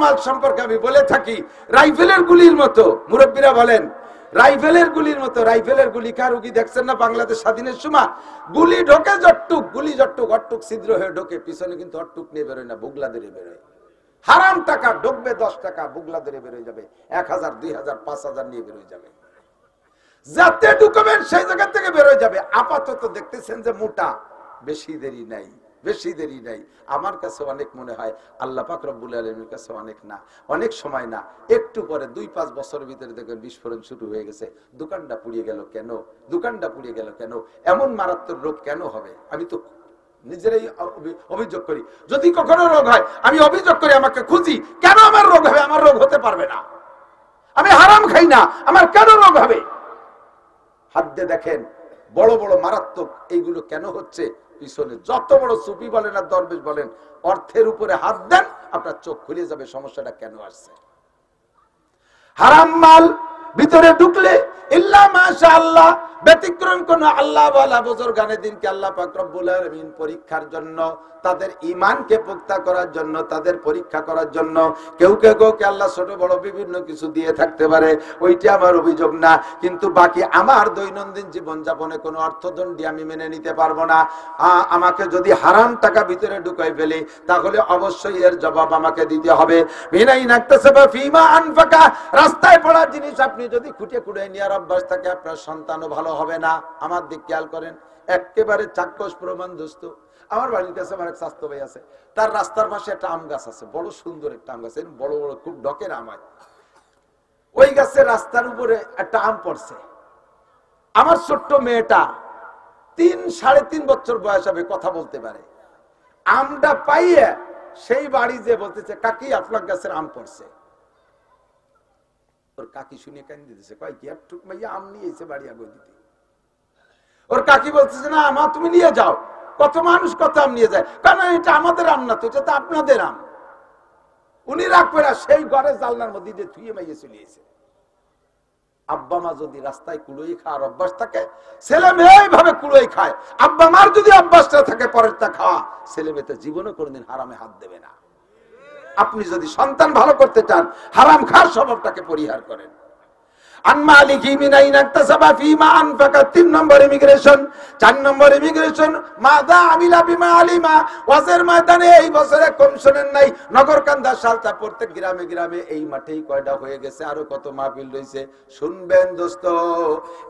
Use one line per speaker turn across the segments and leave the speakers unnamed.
মাল সম্পর্কে আমি বলে থাকি রাইফেলের গুলির মতো। মুরব্বীরা বলেন রাইফেলের গুলির মতো। রাইফেলের গুলি কারু কি দেখছেন না বাংলাদেশ স্বাধীনের সময়? গুলি ঢোকে জট্টুক, গুলি জট্টুক অট্টুক ছিদ্র হয়ে ঢোকে, পিছনে কিন্তু অট্টুক নিয়ে বেরোয় না, বুগলা ধরে বেরোয়। হারাম টাকা ঢুকবে 10 টাকা, বুগলা ধরে বেরোয় যাবে 1000, 2000, 5000 নিয়ে বেরোয় যাবে। যাতে ঢুকবেন সেই জায়গা থেকে বেরোয় যাবে। আপাতত দেখতেছেন যে মোটা, বেশি দেরি নাই, বেশি দেরি নাই। আমার কাছে অনেক মনে হয়, আল্লাহ পাক রব্বুল আলামিনের কাছে অনেক না, অনেক সময় না, একটু পরে 2-5 বছরের ভিতরে দেখবেন বিস্ফোরণ শুরু হয়ে গেছে। দোকানটা পুড়িয়ে গেল কেন? দোকানটা পুড়িয়ে গেল কেন? এমন মারাত্মক রোগ কেন হবে? আমি তো নিজেরাই অভিযোগ করি, যদি কখনো রোগ হয় আমি অভিযোগ করি, আমাকে খুঁজি, কেন আমার রোগ হবে? আমার রোগ হতে পারবে না, আমি হারাম খাই না, আমার কেন রোগ হবে? হাত দিয়ে দেখেন বড় বড় মারাত্মক এইগুলো কেন হচ্ছে? পিছনে যত বড় সুফি বলেন আর দরবেশ বলেন, অর্থের উপরে হাত দেন, আপনার চোখ খুলে যাবে সমস্যাটা কেন আসছে। হারাম মাল ভিতরে ঢুকলে ইল্লা মাশাআল্লাহ, ব্যতিক্রম কোন আল্লাহ ওয়ালা বুজুর্গানে দিনকে আল্লাহ পাক রব্বুল আলামিন পরীক্ষার জন্য, তাদের ঈমানকে পুক্তা করার জন্য, তাদের পরীক্ষা করার জন্য কেউ আল্লাহ ছোট বড় বিভিন্ন কিছু দিয়ে থাকতে পারে, ওইটা আমার অভিযোগ না। কিন্তু বাকি আমার দৈনন্দিন জীবন যাপনে কোনো অর্থদণ্ডী আমি মেনে নিতে পারবো না। আমাকে যদি হারাম টাকা ভিতরে ঢুকাই ফেলি, তাহলে অবশ্যই এর জবাব আমাকে দিতে হবে। বিনাই নাকতাসাবা ফিমা আনফাকা, রাস্তায় পড়ার জিনিস আপনি যদি খুঁটে খুঁড়ে নেওয়ার অভ্যাস থাকে, আপনার সন্তানও ভালো হবে না। আমার দিক খেয়াল করেন, একেবারে চাক্ষুষ প্রমাণ দোস্ত। আমার বাড়ির কাছে আমার এক স্বাস্থ্য ভাই আছে, তার রাস্তার পাশে একটা আম গাছ আছে, বড় সুন্দর একটা আম গাছ, বড় বড় খুব ডকের আম হয়। ওই গাছের রাস্তার উপরে একটা আম পড়ছে। আমার ছোট্ট মেয়েটা 3-3.5 বছর বয়স হবে, কথা বলতে পারে। আমটা পাইয়ে সেই বাড়ি যে বলতেছে, কাকি আপনার গাছের আম পড়ছে। ওর কাকি শুনে কান্দি দিতেছে, কয় কি একটুক মাইয়া আম নিয়ে এসে বাড়ি আগে দিতে। ওর কাকি বলতেছে, না আমা তুমি নিয়ে যাও, কত মানুষ কত আম নিয়ে যায়, কারণ এটা আমাদের আম না তো, এটা তো আপনাদের আম। উনি রাখবে না, সেই ঘরে জালনার মধ্যে দিয়ে ধুয়ে মাইয়ে চলে এসে। আব্বা মা যদি রাস্তায় কুড়োই খাওয়ার অভ্যাস থাকে, ছেলে মেয়ে এইভাবে কুড়োই খায়। আব্বা মার যদি অভ্যাসটা থাকে পরেরটা খাওয়া, ছেলে মেয়েতে জীবনে কোনোদিন হারামে হাত দেবে না। আপনি যদি সন্তান ভালো করতে চান, হারাম খাওয়ার স্বভাবটাকে পরিহার করেন। আন মালিকি মিনাই নাকতাসাবা ফিমা আনফাকা, 3 নম্বর ইমিগ্রেশন। 4 নম্বর ইমিগ্রেশন, মাদা আমিলা বিমা আলিমা। ওয়াজের ময়দানে এই বছরে কম শোনেন নাই, নগরকান্দা সালতা প্রত্যেক গ্রামে গ্রামে এই মাঠেই কয়টা হয়ে গেছে, আরো কত মাহফিল রয়েছে। শুনবেন দোস্ত,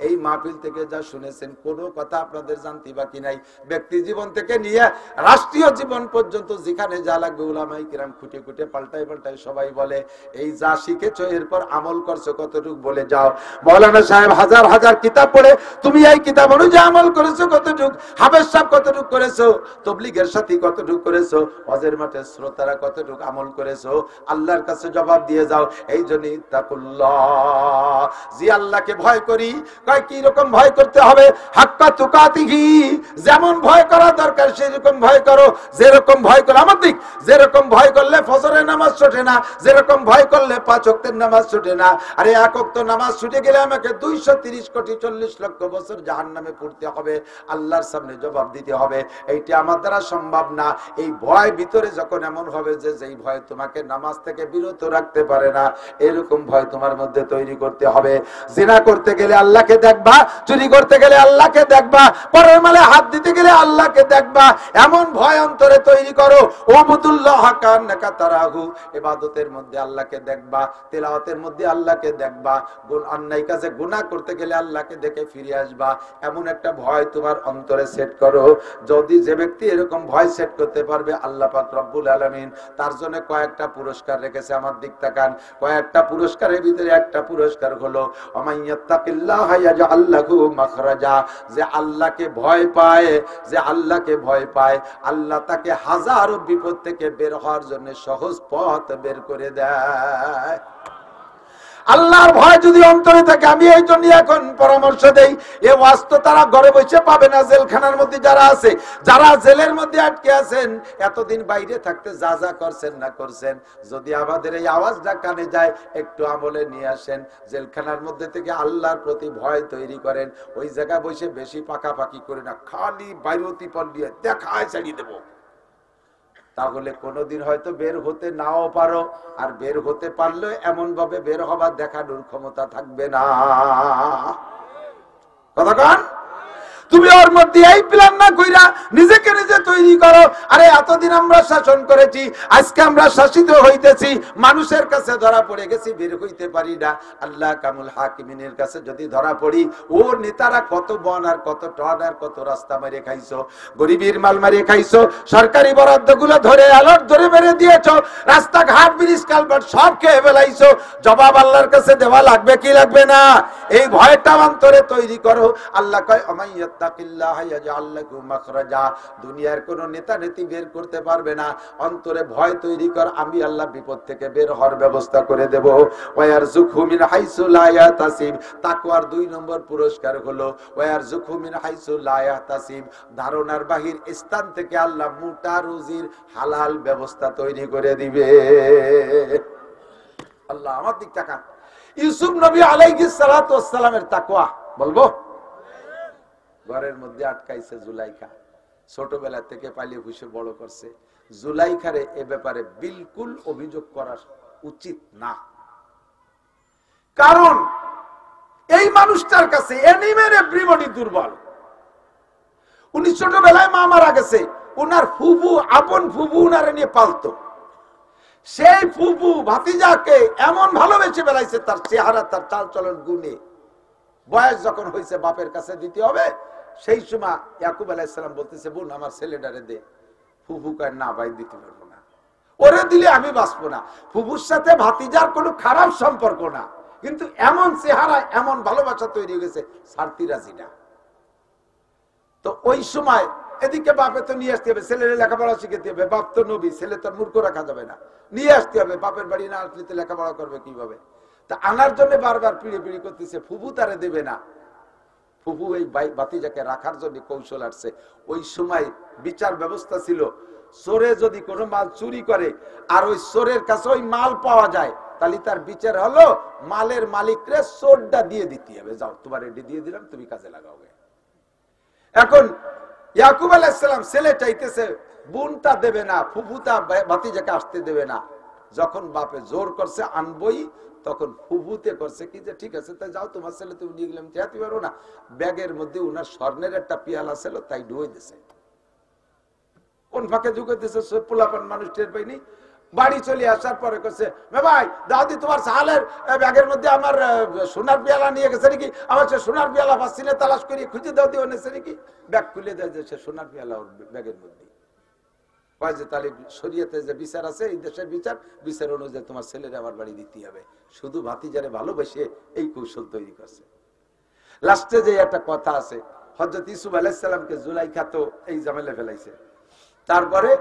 এই মাহফিল থেকে যা শুনেছেন কোনো কথা আপনাদের জানতে বাকি নাই। ব্যক্তি জীবন থেকে নিয়ে রাষ্ট্রীয় জীবন পর্যন্ত যেখানে যা লাগবে উলামায়ে কিরাম খুঁটে খুঁটে পাল্টাই পাল্টাই সবাই বলে, এই যা শিখেছো এরপর আমল করছো কতটুকু বলে যাও। মৌলানা সাহেব হাজার হাজার কিতাব পড়ে, তুমি এই কিতাব অনুযায়ী আমল করেছো কতটুক? হাফেজ সাহেব কতটুক করেছো? তবলিগের সাথী কতটুক করেছো? হজের মাঠে শ্রোতারা কতটুক আমল করেছো? আল্লাহর কাছে জবাব দিয়ে যাও। এই জন্যই তাকুল্লাহ, জি আল্লাহকে ভয় করি। কয় কি রকম ভয় করতে হবে? হাক্কা তুকাতিহি, যেমন ভয় করা দরকার সেরকম ভয় করো। যেরকম ভয় করো, আমার দিক, যেরকম ভয় করলে ফজরের নামাজ ছুটে না, যেরকম ভয় করলে 5 ওয়াক্তের নামাজ ছুটে না। আরে 1 ওয়াক্ত নামাজ ছুটে গেলে আমাকে 230 কোটি 40 লক্ষ বছর জাহান্নামে পড়তে হবে, আল্লাহর সামনে জবাব দিতে হবে। এইটা আমার দ্বারা সম্ভব না। এই ভয় ভিতরে যখন এমন হবে যে যেই ভয় তোমাকে নামাজ থেকে বিরত রাখতে পারে না, এরকম ভয় তোমার মধ্যে তৈরি করতে হবে। জিনা করতে গেলে আল্লাহকে দেখবা, চুরি করতে গেলে আল্লাহকে দেখবা, পরের মালে হাত দিতে গেলে আল্লাহকে দেখবা। এমন ভয় অন্তরে তৈরি করো। ওবুদুল্লাহ কান্নাকা তারাহু, ইবাদতের মধ্যে আল্লাহকে দেখবা, তেলাওয়াতের মধ্যে আল্লাহকে দেখবা, অন্যায় কাজে গুনাহ করতে গেলে আল্লাহকে দেখে ফিরে আসবা। এমন একটা ভয় তোমার অন্তরে সেট করো। যদি যে ব্যক্তি এরকম ভয় সেট করতে পারবে, আল্লাহ পাক রব্বুল আলামিন তার জন্য কয়েকটা পুরস্কার রেখেছে। আমার দিক তাকান, কয়েকটা পুরস্কারের ভিতরে একটা পুরস্কার হলো ওমাইয়াত্তাকিল্লাহ ইয়াজআল লাহু মাখরাজা। যে আল্লাহকে ভয় পায়, যে আল্লাহকে ভয় পায়, আল্লাহ তাকে হাজারো বিপদ থেকে বের হওয়ার জন্য সহজ পথ বের করে দেয়। আল্লাহর ভয় যদি অন্তরে থাকে, আমি এই জন্য এখন পরামর্শ দেই, এ ওয়াজ তো তারা ঘরে বসে পাবে না। জেলখানার মধ্যে যারা আছে, যারা জেলের মধ্যে আটকে আছেন, এতদিন বাইরে থাকতে যা যা করছেন না করছেন, যদি আমাদের এই আওয়াজটা কানে যায়, একটু আমলে নিয়ে আসেন। জেলখানার মধ্যে থেকে আল্লাহর প্রতি ভয় তৈরি করেন। ওই জায়গায় বসে বেশি পাকাপাকি করে না, খালি বাইরতি পল দিয়ে দেখায় চালিয়ে দেবো। তাহলে কোনোদিন হয়তো বের হতে নাও পারো, আর বের হতে পারলে এমন ভাবে বের হবার দেখানোর ক্ষমতা থাকবে না। কথা কন? তুমি ওর মধ্যে এই প্ল্যান না কইরা নিজেকে নিজে তৈরি করো। আরে এতদিন আমরা শাসন করেছি, আজকে আমরা শাসিত হইতেছি, মানুষের কাছে ধরা পড়ে গেছি, বের হইতে পারি না। আল্লাহ কামুল হাকিমিনের কাছে যদি ধরা পড়ি, ওর নেতারা কত বন আর কত টন আর কত রাস্তা মেরে খাইছো, গরিবের মাল মারিয়ে খাইছো, সরকারি বরাদ্দ গুলো ধরে আলোর ধরে মেরে দিয়েছো, রাস্তাঘাট ব্রিজ কালভার্ট সব খেয়ে ফেলাইছো। জবাব আল্লাহর কাছে দেওয়া লাগবে কি লাগবে না? এই ভয়টা অন্তরে তৈরি করো। আল্লাহ কয় দুনিয়ার কোন নেতা নেত্রী বের করতে পারবে না। অন্তরে ভয় তৈরি কর, আমি আল্লাহ বিপদ থেকে বের হওয়ার ব্যবস্থা করে দেব। ওয়ারযুকহু মিন হাইসু লা ইয়াহতাসিব, তাকওয়ার 2 নম্বর পুরস্কার হলো ওয়ারযুকহু মিন হাইসু লা ইয়াহতাসিব, ধারণার বাহির স্থান থেকে আল্লাহ মোটা রুজির হালাল ব্যবস্থা তৈরি করে দিবে। আল্লাহ আমার দিক তাকান। ইউসুফ নবী আলাইহিস সালাতু ওয়াস সালামের তাকওয়া বলবো। ঘরের মধ্যে আটকাইছে জুলাইখা, ছোটবেলা থেকে পালিয়ে পুষে বড় করছে। জুলাইখারে এ ব্যাপারে বিলকুল অভিযোগ করা উচিত না, কারণ এই মানুষটার কাছে এনিমের এভরিবডি দুর্বল। উনি ছোটবেলায় মা মারা গেছে, উনার ফুফু, আপন ফুফু উনারে নিয়ে পালতো। সেই ফুফু ভাতিজাকে এমন ভালোবেসে বেড়াইছে, তার চেহারা, তার চাল চলন গুণে। বয়স যখন হয়েছে বাপের কাছে দিতে হবে, সেই সময় ইয়াকুব আলাইহিস সালাম বলতেছে, বোন আমার ছেলেটারে দে। ফুফু কয় না ভাই, দিতে পারবো না, ওরে দিলে আমি বাঁচবো না। ফুফুর সাথে ভাতিজার কোনো খারাপ সম্পর্ক না, কিন্তু এমন চেহারা, এমন ভালোবাসা তৈরি হয়ে গেছে, ছাড়তি রাজি না। তো ওই সময় এদিকে বাপে তো নিয়ে আসতে হবে, ছেলের লেখাপড়া শিখাতে হবে। বাপ তো নবী, ছেলে তো মূর্খ রাখা যাবে না, নিয়ে আসতে হবে। বাপের বাড়ি না আসলে তো লেখাপড়া করবে কিভাবে? তা আনার জন্য বারবার পিড়ি পিড়ি করতেছে, ফুফু তারে দেবে না। ফুফু এই ভাতিজাকে রাখার জন্য কৌশল আসছে। ওই সময় বিচার ব্যবস্থা ছিল, চোরে যদি কোনো মাল চুরি করে আর ওই চোরের কাছে ওই মাল পাওয়া যায়, তাহলে তার বিচার হলো মালের মালিকরে চোরটা দিয়ে দিতে হবে। যাও, তোমার এটি দিয়ে দিলাম, তুমি কাজে লাগাবে। এখন ইয়াকুব আলাইহিস সালাম ছেলে চাইতেছে, বোনটা দেবে না, ফুফুটা ভাতিজাকে আসতে দেবে না। যখন বাপে জোর করছে আনবই, তখন ফুফুতে করছে কি যে ঠিক আছে তাই যাও, তোমার ছেলে তুমি নিয়ে গেলাম, যেতে পারো না। ব্যাগের মধ্যে উনার স্বর্ণের একটা পিয়ালা ছিল, তাই ডুয়ে দিছে। কোন ফাঁকে ঢুকে দিছে পোলাপান মানুষ টের পাইনি। বাড়ি চলে আসার পরে করছে, ভাই দাদি তোমার সালের ব্যাগের মধ্যে আমার সোনার পিয়ালা নিয়ে গেছে নাকি? আমার সে সোনার পিয়ালা পাচ্ছি না, তালাশ করি খুঁজে দাও দিয়ে এনেছে নাকি? ব্যাগ খুলে দেয় যে সে সোনার পিয়ালা ওর ব্যাগের মধ্যে। তাহলে শরীয়তে যে বিচার আছে, এই দেশের বিচার অনুযায়ী তোমার ছেলেরা আমার বাড়ি দিতে হবে। শুধু ভাতিজারে ভালোবেসে এই কৌশল তৈরি করছে। লাস্টে যে একটা কথা আছে, হযরত ইউসুফ আলাইহিস সালামকে জুলাইখা তো এই ঝামেলা ফেলাইছে, তারপরে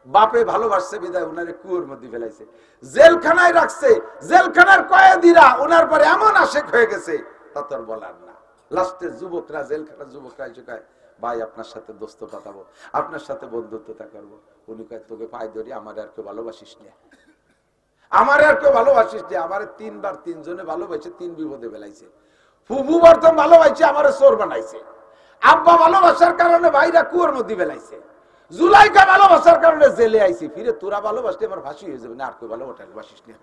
বাপে ভালোবাসছে বিদায় উনারে কুয়োর মধ্যে ফেলাইছে, জেলখানায় রাখছে। জেলখানার কয়েদিরা উনার পরে এমন আশেক হয়ে গেছে তা তোর বলার না। লাস্টে যুবকরা, জেলখানার যুবকরা এসে কয়, ভাই আপনার সাথে দোস্ত পাতাবো, আপনার সাথে বন্ধুত্বতা করবো। উনি কয়, তোকে পায়ে ধরি, আমার আর কেউ ভালোবাসিস না, আমার আর কেউ ভালোবাসিস না। আমার 3 বার 3 জনে ভালোবাসে, 3 বিপদে ফেলাইছে। ফুফু বর্তমান ভালোবাসে, আমার চোর বানাইছে। আব্বা ভালোবাসার কারণে ভাইরা কুয়োর মধ্যে ফেলাইছে। জুলাইখা ভালোবাসার কারণে জেলে আইছি। ফিরে তোরা ভালোবাসলে আমার ফাঁসি হয়ে যাবে না, আর কেউ ভালোবাসিস না।